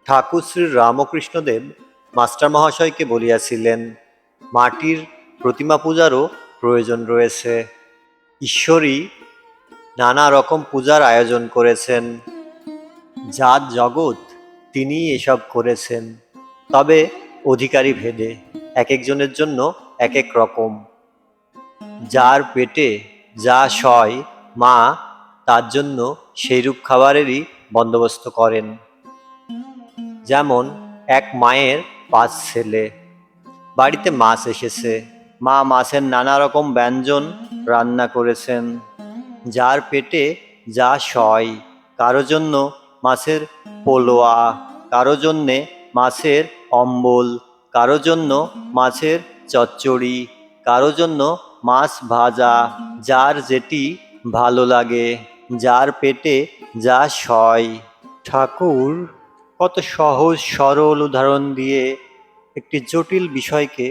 ঠাকুর Shri Ramakrishnadev master মহাশয়কে বলিয়াছিলেন, মাটির প্রতিমা পূজারও প্রয়োজন রয়েছে। ঈশ্বরই নানা রকম পূজার আয়োজন করেছেন। জাত জগৎ তিনিই এসব করেছেন, তবে অধিকারী ভেদে এক একজনের জন্য এক এক রকম। যার পেটে যা সয় মা তার জন্য সেইরূপ খাবারেরই বন্দোবস্ত করেন। যেমন এক মায়ের 5 ছেলে, বাড়িতে মাছ এসেছে, মা মাছের নানা রকম ব্যঞ্জন রান্না করেছেন। যার পেটে যা সয়, কারো জন্য মাছের পোলোয়া, কারো জন্যে মাছের অম্বল, কারো জন্য মাছের চচ্চড়ি, কারো জন্য মাছ ভাজা, যার যেটি ভালো লাগে, যার পেটে যা সয়। ঠাকুর কত সহজ সরল উদাহরণ দিয়ে একটি জটিল বিষয়কে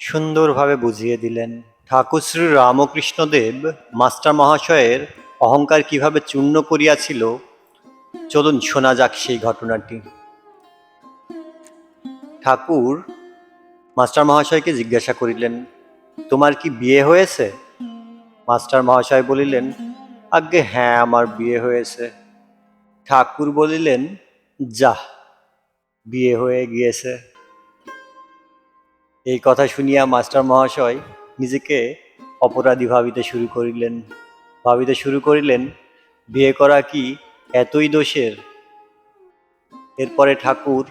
সুন্দরভাবে বুঝিয়ে দিলেন। ঠাকুর শ্রী রামকৃষ্ণদেব মাস্টার মহাশয়ের অহংকার কিভাবে চূর্ণ করিয়াছিল, চলুন শোনা যাক সেই ঘটনাটি। ঠাকুর মাস্টার মহাশয়কে জিজ্ঞাসা করিলেন, তোমার কি বিয়ে হয়েছে? মাস্টার মহাশয় বলিলেন, আজ্ঞে হ্যাঁ, আমার বিয়ে হয়েছে। ঠাকুর বলিলেন, যাহ, বিয়ে হয়ে গিয়েছে। এই কথা শুনিয়া মাস্টার মহাশয় নিজেকে অপরাধী ভাবিতে শুরু করিলেন, বিয়ে করা কি এতই দোষের? এরপরে ঠাকুর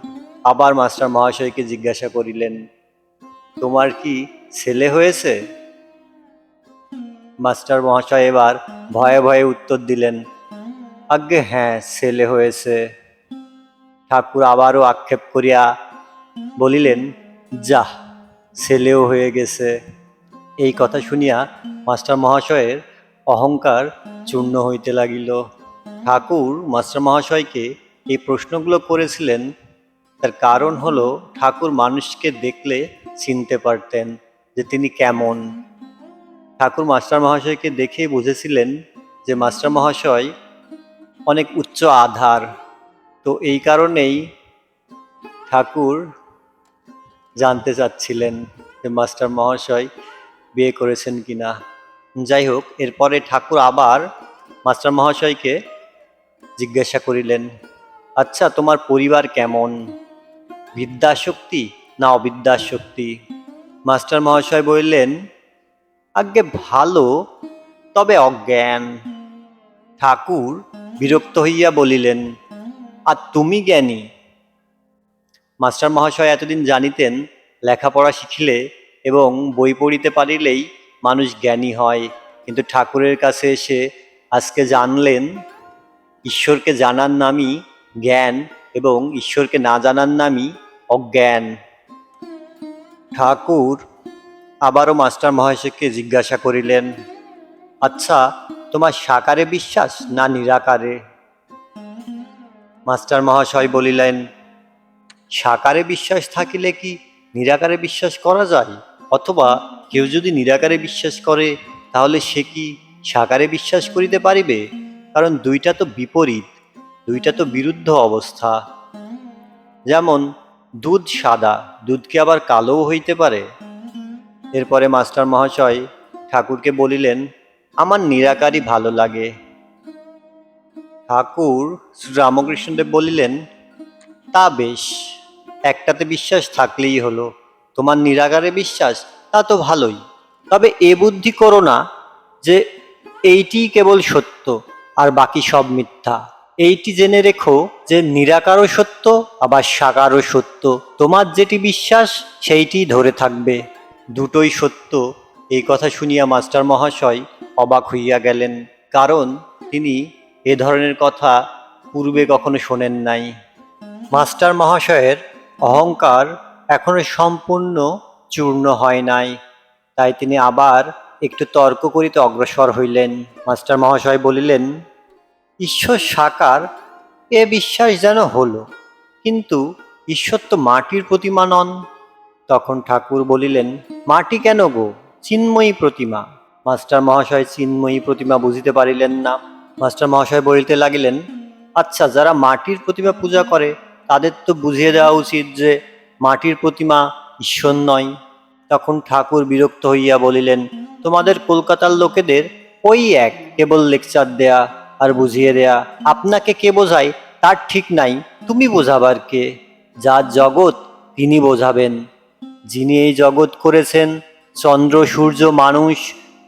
আবার মাস্টার মহাশয়কে জিজ্ঞাসা করিলেন, তোমার কি ছেলে হয়েছে? মাস্টার মহাশয় এবার ভয়ে ভয়ে উত্তর দিলেন, আজ্ঞে হ্যাঁ, ছেলে হয়েছে। ঠাকুর আবারও আক্ষেপ করিয়া বলিলেন, যাহ, ছেলেও হয়ে গেছে। এই কথা শুনিয়া মাস্টার মহাশয়ের অহংকার চূর্ণ হইতে লাগিল। ঠাকুর মাস্টার মহাশয়কে এই প্রশ্নগুলো করেছিলেন, তার কারণ হলো ঠাকুর মানুষকে দেখলে চিনতে পারতেন যে তিনি কেমন। ঠাকুর মাস্টার মহাশয়কে দেখেই বুঝেছিলেন যে মাস্টার মহাশয় অনেক উচ্চ আধার। তো এই কারণেই ঠাকুর জানতে চাচ্ছিলেন যে মাস্টার মহাশয় বিয়ে করেছেন কিনা। যাই হোক, এরপরে ঠাকুর আবার মাস্টার মহাশয়কে জিজ্ঞাসা করিলেন, আচ্ছা, তোমার পরিবার কেমন? বিদ্যাশক্তি না অবিদ্যাশক্তি? মাস্টার মহাশয় বললেন, আজ্ঞে ভালো, তবে অজ্ঞান। ঠাকুর বিরক্ত হইয়া বলিলেন, আর তুমি জ্ঞানী? মাস্টার মহাশয় এতদিন জানিতেন লেখাপড়া শিখিলে এবং বই পড়িতে পারিলেই মানুষ জ্ঞানী হয়, কিন্তু ঠাকুরের কাছে এসে আজকে জানলেন ঈশ্বরকে জানার নামই জ্ঞান এবং ঈশ্বরকে না জানার নামই অজ্ঞান। ঠাকুর আবারও মাস্টার মহাশয়কে জিজ্ঞাসা করিলেন, আচ্ছা, তোমার সাকারে বিশ্বাস না নিরাকারে? মাস্টার মহাশয় বলিলেন, সাকারে বিশ্বাস থাকিলে কি নিরাকারে বিশ্বাস করা যায়? অথবা কেউ যদি নিরাকারে বিশ্বাস করে, তাহলে সে কি সাকারে বিশ্বাস করিতে পারিবে? কারণ দুইটা তো বিপরীত, দুইটা তো বিরুদ্ধ অবস্থা। যেমন দুধ সাদা, দুধ কি আবার কালোও হইতে পারে? এরপরে মাস্টার মহাশয় ঠাকুরকে বলিলেন, আমার নিরাকারই ভালো লাগে। ঠাকুর শ্রী রামকৃষ্ণদেব বলিলেন, তা বেশ, একটাতে বিশ্বাস থাকলেই হলো। তোমার নিরাকারে বিশ্বাস, তা তো ভালোই, তবে এ বুদ্ধি করো না যে এইটি কেবল সত্য আর বাকি সব মিথ্যা। এইটি জেনে রেখো যে নিরাকারও সত্য, আবার সাকারও সত্য। তোমার যেটি বিশ্বাস সেইটি ধরে থাকবে, দুটোই সত্য। এই কথা শুনিয়া মাস্টার মহাশয় অবাক হইয়া গেলেন, কারণ তিনি এ ধরনের কথা পূর্বে কখনো শোনেন নাই। মাস্টার মহাশয়ের অহংকার এখনো সম্পূর্ণ চূর্ণ হয় নাই, তাই তিনি আবার একটু তর্ক করিতে অগ্রসর হইলেন। মাস্টার মহাশয় বলিলেন, ঈশ্বর সাকার, এ বিশ্বাস যেন হলো, কিন্তু ঈশ্বর তো মাটির প্রতিমা নন। তখন ঠাকুর বলিলেন, মাটি কেন গো, চিন্ময়ী প্রতিমা। মাস্টার মহাশয় চিন্ময়ী প্রতিমা বুঝিতে পারিলেন না। মাস্টার মহাশয় বলিতে লাগিলেন, আচ্ছা, যারা মাটির প্রতিমা পূজা করে তাদের তো বুঝিয়ে দেওয়া উচিত যে মাটির প্রতিমা ঈশ্বর নয়। তখন ঠাকুর বিরক্ত হইয়া বলিলেন, তোমাদের কলকাতার লোকেদের ওই এক কেবল লেকচার দেয়া আর বুঝিয়ে দেয়া। আপনাকে কে বোঝায় তার ঠিক নাই, তুমি বোঝাবার কে? যার জগৎ তিনি বোঝাবেন। যিনি এই জগৎ করেছেন, চন্দ্র সূর্য মানুষ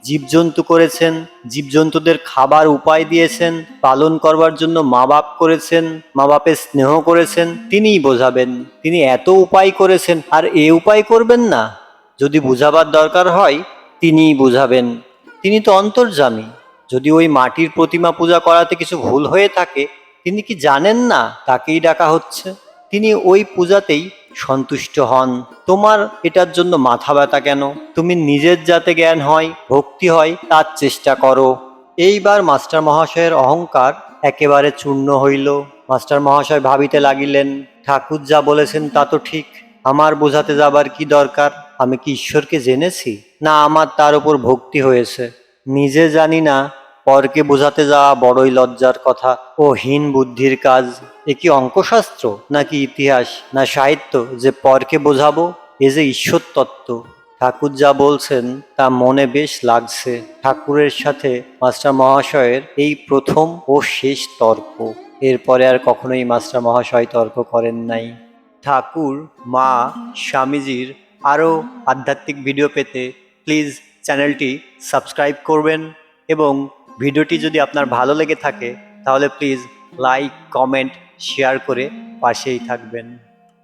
জীবজন্তু করেছেন, জীবজন্তুদের খাবার উপায় দিয়েছেন, পালন করবার জন্য মা বাপ করেছেন, মা বাপের স্নেহ করেছেন, তিনিই বোঝাবেন। তিনি এত উপায় করেছেন আর এ উপায় করবেন না? যদি বুঝাবার দরকার হয় তিনিই বুঝাবেন। তিনি তো অন্তর্যামী। যদি ওই মাটির প্রতিমা পূজা করাতে কিছু ভুল হয়ে থাকে, তিনি কি জানেন না তাকেই ডাকা হচ্ছে? তিনি ওই পূজাতেই সন্তুষ্ট হন। তোমার এটার জন্য মাথা ব্যথা কেন? তুমি নিজের যাতে জ্ঞান হয়, ভক্তি হয়, তার চেষ্টা করো। এইবার মাস্টার মহাশয়ের অহংকার একেবারে চূর্ণ হইল। মাস্টার মহাশয় ভাবিতে লাগিলেন, ঠাকুর যা বলেছেন তা তো ঠিক। আমার বোঝাতে যাবার কি দরকার? আমি কি ঈশ্বরকে জেনেছি, না আমার তার উপর ভক্তি হয়েছে? নিজে জানি না, পরকে বোঝাতে যাওয়া বড়ই লজ্জার কথা ও হীন বুদ্ধির কাজ। এ কি অঙ্কশাস্ত্র, নাকি ইতিহাস, না সাহিত্য যে পরকে বোঝাবো? এ যে ঈশ্বর তত্ত্ব। ঠাকুর যা বলছেন তা মনে বেশ লাগছে। ঠাকুরের সাথে মাস্টার মহাশয়ের এই প্রথম ও শেষ তর্ক। এরপরে আর কখনোই মাস্টার মহাশয় তর্ক করেন নাই। ঠাকুর, মা, স্বামীজির আরও আধ্যাত্মিক ভিডিও পেতে প্লিজ চ্যানেলটি সাবস্ক্রাইব করবেন, এবং ভিডিওটি যদি আপনার ভালো লেগে থাকে তাহলে প্লিজ লাইক, কমেন্ট, শেয়ার করে পাশেই থাকবেন।